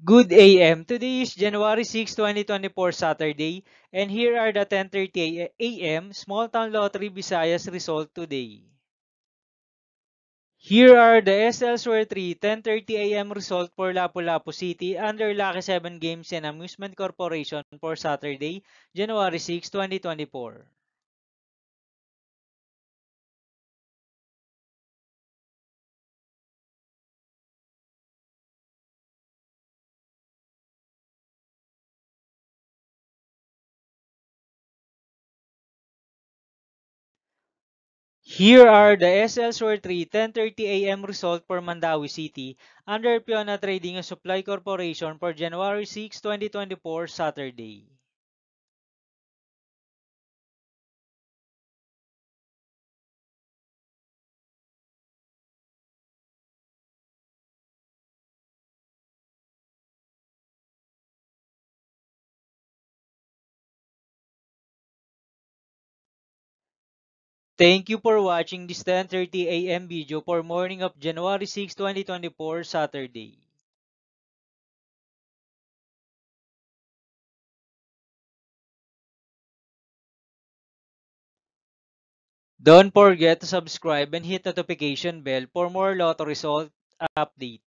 Good AM. Today is January 6, 2024, Saturday, and here are the 10:30 a.m. Small Town Lottery Visayas result today. Here are the SL Sware 3 10:30 a.m. result for Lapu-Lapu City under Lucky 7 Games and Amusement Corporation for Saturday, January 6, 2024. Here are the SL Sware 3 10:30 a.m. result for Mandawi City under Piona Trading and Supply Corporation for January 6, 2024, Saturday. Thank you for watching this 10:30 a.m. video for morning of January 6, 2024, Saturday. Don't forget to subscribe and hit notification bell for more lotto result update.